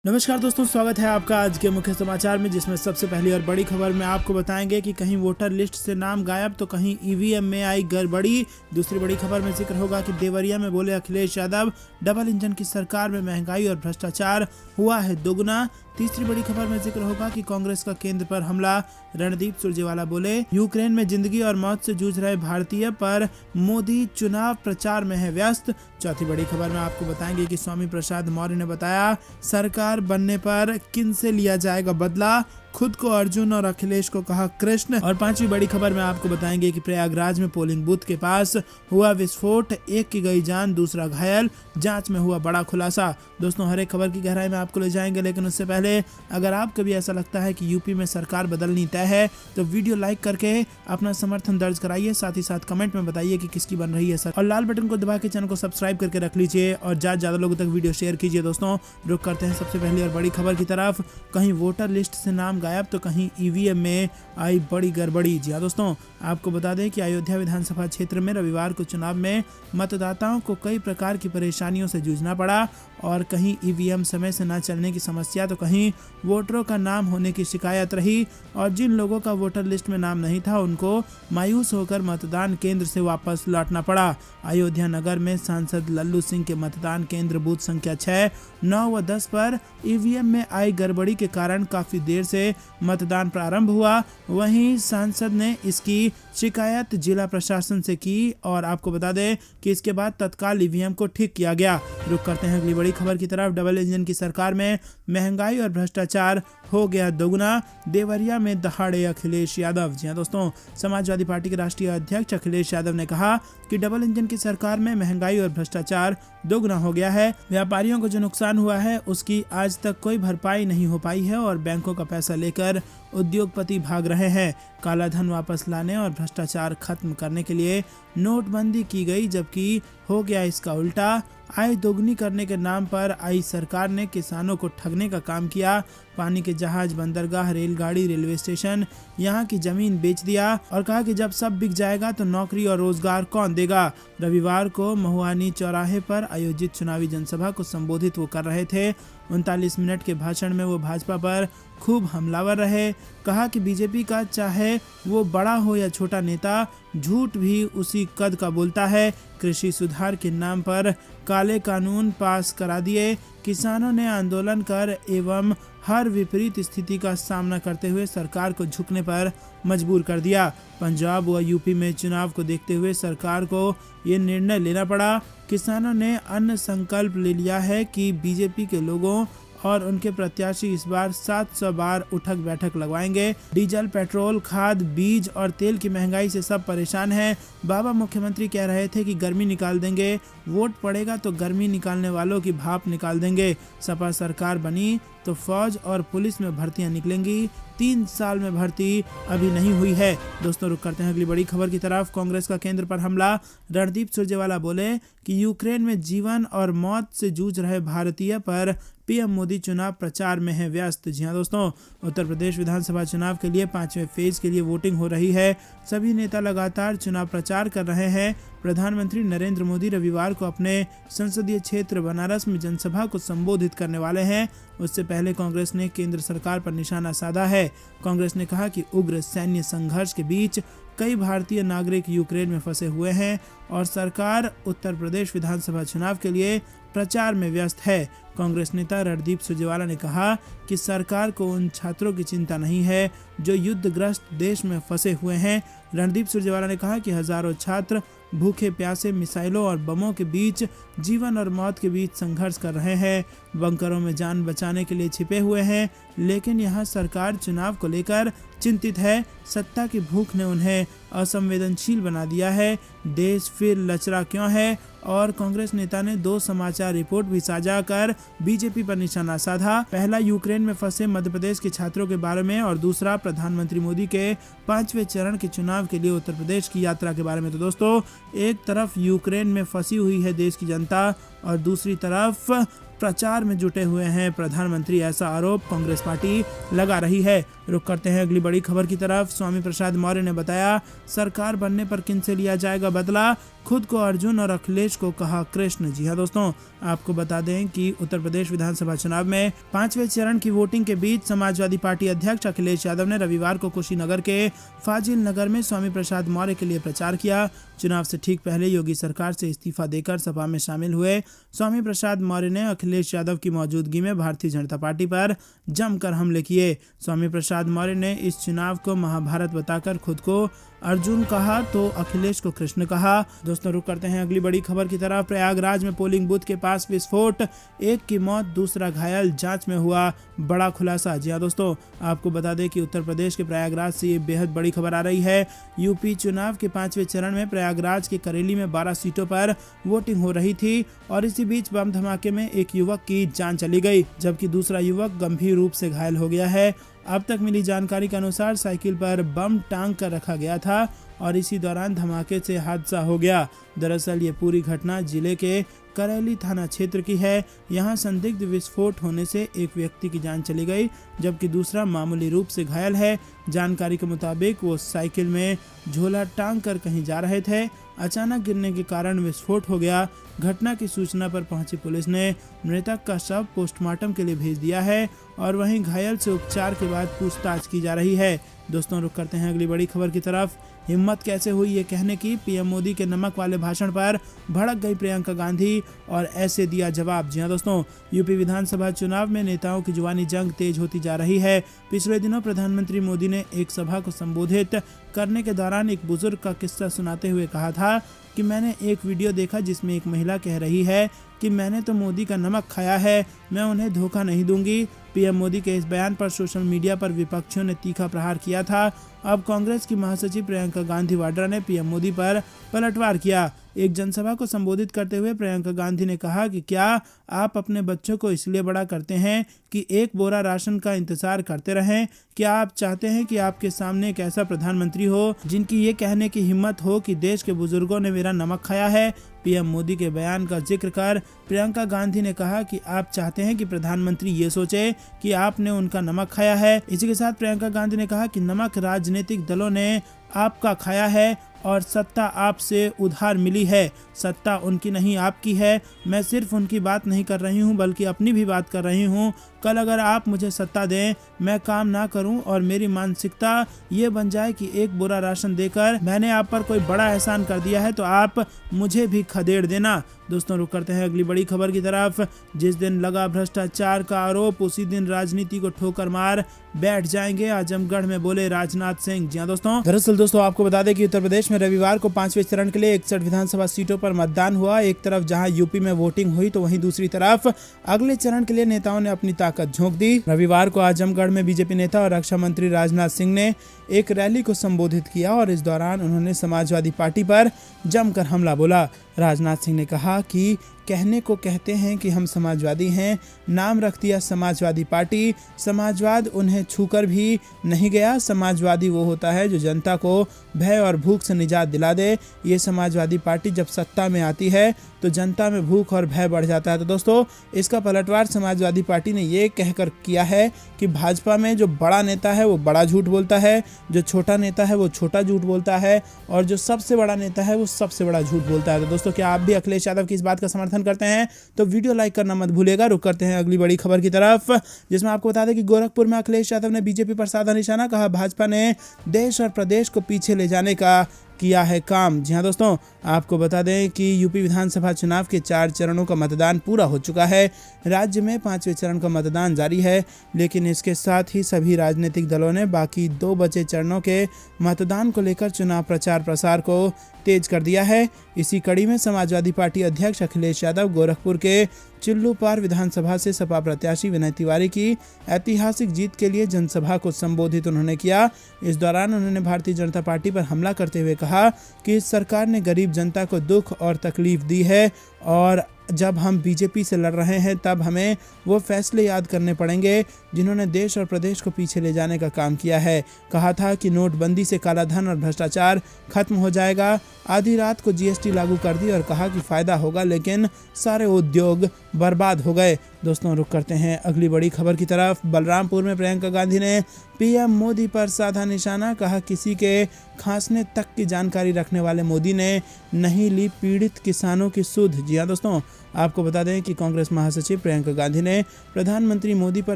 नमस्कार दोस्तों, स्वागत है आपका आज के मुख्य समाचार में, जिसमें सबसे पहली और बड़ी खबर में आपको बताएंगे कि कहीं वोटर लिस्ट से नाम गायब तो कहीं ईवीएम में आई गड़बड़ी। दूसरी बड़ी खबर में जिक्र होगा कि देवरिया में बोले अखिलेश यादव, डबल इंजन की सरकार में महंगाई और भ्रष्टाचार हुआ है दोगुना। तीसरी बड़ी खबर में जिक्र होगा कि कांग्रेस का केंद्र पर हमला, रणदीप सुरजेवाला बोले यूक्रेन में जिंदगी और मौत से जूझ रहे भारतीय पर मोदी चुनाव प्रचार में है व्यस्त। चौथी बड़ी खबर में आपको बताएंगे कि स्वामी प्रसाद मौर्य ने बताया सरकार बनने पर किन से लिया जाएगा बदला, खुद को अर्जुन और अखिलेश को कहा कृष्ण। और पांचवी बड़ी खबर में आपको बताएंगे कि प्रयागराज में पोलिंग बूथ के पास हुआ विस्फोट, एक की गई जान, दूसरा घायल, जांच में हुआ बड़ा खुलासा। दोस्तों, हर एक खबर की गहराई में आपको ले जाएंगे, लेकिन उससे पहले अगर आपको भी ऐसा लगता है कि यूपी में सरकार बदलनी तय है तो वीडियो लाइक करके अपना समर्थन दर्ज कराइए। साथ ही साथ कमेंट में बताइए कि किसकी बन रही है सर, और लाल बटन को दबा के चैनल को सब्सक्राइब करके रख लीजिए और ज्यादा लोगों तक वीडियो शेयर कीजिए। दोस्तों, रुक करते हैं सबसे पहली और बड़ी खबर की तरफ। कहीं वोटर लिस्ट से नाम गायब तो कहीं ईवीएम में आई बड़ी गड़बड़ी। जी हाँ दोस्तों, आपको बता दें कि अयोध्या विधानसभा क्षेत्र में रविवार को चुनाव में मतदाताओं को कई प्रकार की परेशानियों से जूझना पड़ा, और कहीं ईवीएम समय से न चलने की समस्या तो कहीं वोटरों का नाम होने की शिकायत रही। और जिन लोगों का वोटर लिस्ट में नाम नहीं था उनको मायूस होकर मतदान केंद्र से वापस लौटना पड़ा। अयोध्या नगर में सांसद लल्लू सिंह के मतदान केंद्र बूथ संख्या 6, 9 व 10 पर ईवीएम में आई गड़बड़ी के कारण काफी देर से मतदान प्रारंभ हुआ। वहीं सांसद ने इसकी शिकायत जिला प्रशासन से की, और आपको बता दें कि इसके बाद तत्काल ईवीएम को ठीक किया गया। रुक करते हैं अगली बड़ी खबर की तरफ। डबल इंजन की सरकार में महंगाई और भ्रष्टाचार हो गया दोगुना, देवरिया में दहाड़े अखिलेश यादव। जी हाँ दोस्तों, समाजवादी पार्टी के राष्ट्रीय अध्यक्ष अखिलेश यादव ने कहा कि डबल इंजन की सरकार में महंगाई और भ्रष्टाचार दोगुना हो गया है। व्यापारियों को जो नुकसान हुआ है उसकी आज तक कोई भरपाई नहीं हो पाई है, और बैंकों का पैसा लेकर उद्योगपति भाग रहे हैं। काला धन वापस लाने और भ्रष्टाचार खत्म करने के लिए नोटबंदी की गई, जबकि हो गया इसका उल्टा। आय दोगुनी करने के नाम पर आई सरकार ने किसानों को ठगने का काम किया। पानी के जहाज, बंदरगाह, रेलगाड़ी, रेलवे स्टेशन, यहाँ की जमीन बेच दिया, और कहा कि जब सब बिक जाएगा तो नौकरी और रोजगार कौन देगा। रविवार को महुआनी चौराहे पर आयोजित चुनावी जनसभा को संबोधित वो कर रहे थे। 39 मिनट के भाषण में वो भाजपा पर खूब हमलावर रहे। कहा कि बीजेपी का चाहे वो बड़ा हो या छोटा नेता, झूठ भी उसी कद का बोलता है। कृषि सुधार के नाम पर काले कानून पास करा दिए। किसानों ने आंदोलन कर एवं हर विपरीत स्थिति का सामना करते हुए सरकार को झुकने पर मजबूर कर दिया। पंजाब व यूपी में चुनाव को देखते हुए सरकार को ये निर्णय लेना पड़ा। किसानों ने अन्न संकल्प ले लिया है कि बीजेपी के लोगों और उनके प्रत्याशी इस बार 700 बार उठक बैठक लगवाएंगे। डीजल, पेट्रोल, खाद, बीज और तेल की महंगाई से सब परेशान हैं। बाबा मुख्यमंत्री कह रहे थे कि गर्मी निकाल देंगे, वोट पड़ेगा तो गर्मी निकालने वालों की भाप निकाल देंगे। सपा सरकार बनी तो फौज और पुलिस में भर्तियां निकलेंगी, 3 साल में भर्ती अभी नहीं हुई है। दोस्तों, रुक करते हैं अगली बड़ी खबर की तरफ। कांग्रेस का केंद्र पर हमला, रणदीप सुरजेवाला बोले कि यूक्रेन में जीवन और मौत से जूझ रहे भारतीय पर पीएम मोदी चुनाव प्रचार में है व्यस्त। जी हाँ दोस्तों, उत्तर प्रदेश विधानसभा चुनाव के लिए 5वें फेज के लिए वोटिंग हो रही है। सभी नेता लगातार चुनाव प्रचार कर रहे हैं। प्रधानमंत्री नरेंद्र मोदी रविवार को अपने संसदीय क्षेत्र बनारस में जनसभा को संबोधित करने वाले हैं। उससे पहले कांग्रेस ने केंद्र सरकार पर निशाना साधा है। कांग्रेस ने कहा कि उग्र सैन्य संघर्ष के बीच कई भारतीय नागरिक यूक्रेन में फंसे हुए हैं, और सरकार उत्तर प्रदेश विधानसभा चुनाव के लिए प्रचार में व्यस्त है। कांग्रेस नेता रणदीप सुरजेवाला ने कहा कि सरकार को उन छात्रों की चिंता नहीं है जो युद्धग्रस्त देश में फंसे हुए हैं। रणदीप सुरजेवाला ने कहा कि हजारों छात्र भूखे प्यासे, मिसाइलों और बमों के बीच, जीवन और मौत के बीच संघर्ष कर रहे हैं। बंकरों में जान बचाने के लिए छिपे हुए हैं, लेकिन यहाँ सरकार चुनाव को लेकर चिंतित है। सत्ता की भूख ने उन्हें असंवेदनशील बना दिया है। देश फिर लचरा क्यों है? और कांग्रेस नेता ने 2 समाचार रिपोर्ट भी साझा कर बीजेपी पर निशाना साधा। पहला यूक्रेन में फंसे मध्य प्रदेश के छात्रों के बारे में, और दूसरा प्रधानमंत्री मोदी के 5वें चरण के चुनाव के लिए उत्तर प्रदेश की यात्रा के बारे में। तो दोस्तों, एक तरफ यूक्रेन में फंसी हुई है देश की जनता, और दूसरी तरफ प्रचार में जुटे हुए हैं प्रधानमंत्री, ऐसा आरोप कांग्रेस पार्टी लगा रही है। रुक करते हैं अगली बड़ी खबर की तरफ। स्वामी प्रसाद मौर्य ने बताया, सरकार बनने पर किनसे लिया जाएगा बदला, खुद को अर्जुन और अखिलेश को कहा कृष्ण। जी हाँ दोस्तों, आपको बता दें कि उत्तर प्रदेश विधानसभा चुनाव में 5वें चरण की वोटिंग के बीच समाजवादी पार्टी अध्यक्ष अखिलेश यादव ने रविवार को कुशीनगर के फाजिल नगर में स्वामी प्रसाद मौर्य के लिए प्रचार किया। चुनाव से ठीक पहले योगी सरकार से इस्तीफा देकर सपा में शामिल हुए स्वामी प्रसाद मौर्य ने अखिलेश यादव की मौजूदगी में भारतीय जनता पार्टी पर जमकर हमले किए। स्वामी प्रसाद मौर्य ने इस चुनाव को महाभारत बताकर खुद को अर्जुन कहा तो अखिलेश को कृष्ण कहा। दोस्तों रुक करते हैं अगली बड़ी खबर की तरफ। प्रयागराज में पोलिंग बूथ के पास विस्फोट, एक की मौत, दूसरा घायल, जांच में हुआ बड़ा खुलासा। जी हाँ दोस्तों, आपको बता दें कि उत्तर प्रदेश के प्रयागराज से ये बेहद बड़ी खबर आ रही है। यूपी चुनाव के 5वें चरण में प्रयागराज के करेली में 12 सीटों पर वोटिंग हो रही थी और इसी बीच बम धमाके में एक युवक की जान चली गई, जबकि दूसरा युवक गंभीर रूप से घायल हो गया है। अब तक मिली जानकारी के अनुसार साइकिल पर बम टांग कर रखा गया था और इसी दौरान धमाके से हादसा हो गया। दरअसल ये पूरी घटना जिले के करेली थाना क्षेत्र की है। यहाँ संदिग्ध विस्फोट होने से एक व्यक्ति की जान चली गई, जबकि दूसरा मामूली रूप से घायल है। जानकारी के मुताबिक वो साइकिल में झोला टांग कर कहीं जा रहे थे। अचानक गिरने के कारण विस्फोट हो गया। घटना की सूचना पर पहुंची पुलिस ने मृतक का शव पोस्टमार्टम के लिए भेज दिया है और वहीं घायल से उपचार के बाद पूछताछ की जा रही है। दोस्तों रुक करते हैं अगली बड़ी खबर की तरफ। हिम्मत कैसे हुई ये कहने की, पीएम मोदी के नमक वाले भाषण पर भड़क गई प्रियंका गांधी और ऐसे दिया जवाब। जी हाँ दोस्तों, यूपी विधानसभा चुनाव में नेताओं की जुबानी जंग तेज होती जा रही है। पिछले दिनों प्रधानमंत्री मोदी ने एक सभा को संबोधित करने के दौरान एक बुजुर्ग का किस्सा सुनाते हुए कहा था कि मैंने एक वीडियो देखा जिसमें एक महिला कह रही है कि मैंने तो मोदी का नमक खाया है, मैं उन्हें धोखा नहीं दूंगी। पीएम मोदी के इस बयान पर सोशल मीडिया पर विपक्षियों ने तीखा प्रहार किया था। अब कांग्रेस की महासचिव प्रियंका गांधी वाड्रा ने पीएम मोदी पर पलटवार किया। एक जनसभा को संबोधित करते हुए प्रियंका गांधी ने कहा कि क्या आप अपने बच्चों को इसलिए बड़ा करते हैं कि एक बोरा राशन का इंतजार करते रहें? क्या आप चाहते हैं कि आपके सामने एक ऐसा प्रधानमंत्री हो जिनकी ये कहने की हिम्मत हो कि देश के बुजुर्गों ने मेरा नमक खाया है? पीएम मोदी के बयान का जिक्र कर प्रियंका गांधी ने कहा कि आप चाहते हैं कि प्रधानमंत्री ये सोचे कि आपने उनका नमक खाया है। इसी के साथ प्रियंका गांधी ने कहा कि नमक राजनीतिक दलों ने आपका खाया है और सत्ता आपसे उधार मिली है। सत्ता उनकी नहीं आपकी है। मैं सिर्फ उनकी बात नहीं कर रही हूं बल्कि अपनी भी बात कर रही हूं। कल अगर आप मुझे सत्ता दें, मैं काम ना करूं और मेरी मानसिकता ये बन जाए कि एक बुरा राशन देकर मैंने आप पर कोई बड़ा एहसान कर दिया है तो आप मुझे भी खदेड़ देना। दोस्तों रुक करते हैं अगली बड़ी खबर की तरफ। जिस दिन लगा भ्रष्टाचार का आरोप उसी दिन राजनीति को ठोकर मार बैठ जाएंगे, आजमगढ़ में बोले राजनाथ सिंह। जी हाँ दरअसल दोस्तों आपको बता दें कि उत्तर प्रदेश में रविवार को 5वें चरण के लिए 61 विधानसभा सीटों पर मतदान हुआ। एक तरफ जहां यूपी में वोटिंग हुई तो वहीं दूसरी तरफ अगले चरण के लिए नेताओं ने अपनी ताकत झोंक दी। रविवार को आजमगढ़ में बीजेपी नेता और रक्षा मंत्री राजनाथ सिंह ने एक रैली को संबोधित किया और इस दौरान उन्होंने समाजवादी पार्टी पर जमकर हमला बोला। राजनाथ सिंह ने कहा कि कहने को कहते हैं कि हम समाजवादी हैं, नाम रख दिया समाजवादी पार्टी। समाजवाद उन्हें छूकर भी नहीं गया। समाजवादी वो होता है जो जनता को भय और भूख से निजात दिला दे। ये समाजवादी पार्टी जब सत्ता में आती है तो जनता में भूख और भय बढ़ जाता है। तो दोस्तों इसका पलटवार समाजवादी पार्टी ने ये कहकर किया है कि भाजपा में जो बड़ा नेता है वो बड़ा झूठ बोलता है, जो छोटा नेता है वो छोटा झूठ बोलता है और जो सबसे बड़ा नेता है वो सबसे बड़ा झूठ बोलता है। तो दोस्तों क्या आप भी अखिलेश यादव की इस बात का समर्थन करते हैं? तो वीडियो लाइक करना मत भूलिएगा। रुक करते हैं अगली बड़ी खबर की तरफ, जिसमें आपको बता दें कि गोरखपुर में अखिलेश यादव ने बीजेपी पर साधा निशाना। कहा भाजपा ने देश और प्रदेश को पीछे ले जाने का किया है काम। जी हाँ दोस्तों, आपको बता दें कि यूपी विधानसभा चुनाव के 4 चरणों का मतदान पूरा हो चुका है। राज्य में 5वें चरण का मतदान जारी है, लेकिन इसके साथ ही सभी राजनीतिक दलों ने बाकी 2 बचे चरणों के मतदान को लेकर चुनाव प्रचार प्रसार को तेज कर दिया है। इसी कड़ी में समाजवादी पार्टी अध्यक्ष अखिलेश यादव गोरखपुर के चिल्लूपार विधानसभा से सपा प्रत्याशी विनय तिवारी की ऐतिहासिक जीत के लिए जनसभा को संबोधित उन्होंने किया। इस दौरान उन्होंने भारतीय जनता पार्टी पर हमला करते हुए कहा कि इस सरकार ने गरीब जनता को दुख और तकलीफ दी है और जब हम बीजेपी से लड़ रहे हैं तब हमें वो फैसले याद करने पड़ेंगे जिन्होंने देश और प्रदेश को पीछे ले जाने का काम किया है। कहा था कि नोटबंदी से कालाधन और भ्रष्टाचार खत्म हो जाएगा। आधी रात को जीएसटी लागू कर दी और कहा कि फायदा होगा, लेकिन सारे उद्योग बर्बाद हो गए। दोस्तों, रुक करते हैं अगली बड़ी खबर की तरफ। बलरामपुर में प्रियंका गांधी ने पीएम मोदी पर साधा निशाना। कहा किसी के खांसने तक की जानकारी रखने वाले मोदी ने नहीं ली पीड़ित किसानों की सुध। जी हाँ दोस्तों, आपको बता दें कि कांग्रेस महासचिव प्रियंका गांधी ने प्रधानमंत्री मोदी पर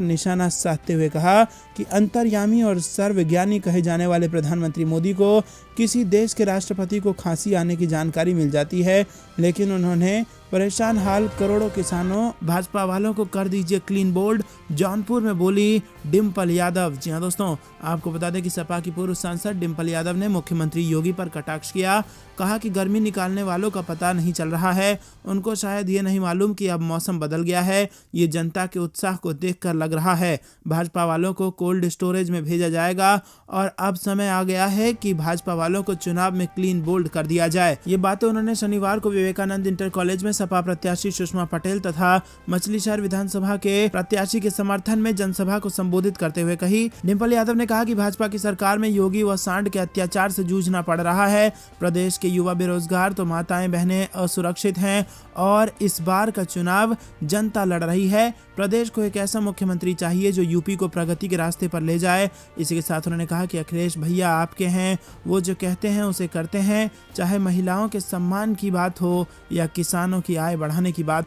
निशाना साधते हुए कहा कि अंतर्यामी और सर्वज्ञानी कहे जाने वाले प्रधानमंत्री मोदी को किसी देश के राष्ट्रपति को खांसी आने की जानकारी मिल जाती है, लेकिन उन्होंने परेशान हाल करोड़ों किसानों भाजपा वालों को कर दीजिए क्लीन बोल्ड। जौनपुर में बोली डिम्पल यादव। जी हाँ दोस्तों, आपको बता दें कि सपा की पूर्व सांसद डिम्पल यादव ने मुख्यमंत्री योगी पर कटाक्ष किया। कहा कि गर्मी निकालने वालों का पता नहीं चल रहा है, उनको शायद ये नहीं मालूम कि अब मौसम बदल गया है। ये जनता के उत्साह को देखकर लग रहा है। भाजपा वालों को कोल्ड स्टोरेज में भेजा जाएगा और अब समय आ गया है कि भाजपा वालों को चुनाव में क्लीन बोल्ड कर दिया जाए। ये बातें उन्होंने शनिवार को विवेकानंद इंटर कॉलेज में सपा प्रत्याशी सुषमा पटेल तथा मछलीशहर विधानसभा के प्रत्याशी के समर्थन में जनसभा को संबोधित करते हुए कही। डिम्पल यादव ने कहा कि भाजपा की सरकार में योगी व सांड के अत्याचार से जूझना पड़ रहा है। प्रदेश के युवा बेरोजगार तो माताएं बहनें असुरक्षित हैं और इस बार का चुनाव जनता लड़ रही है। प्रदेश को एक ऐसा मुख्यमंत्री चाहिए जो यूपी को प्रगति के रास्ते पर ले जाए। इसी के साथ उन्होंने कहा कि अखिलेश भैया आपके हैं, वो जो कहते हैं उसे करते हैं, चाहे महिलाओं के सम्मान की बात हो या किसानों की आय बढ़ाने की बात।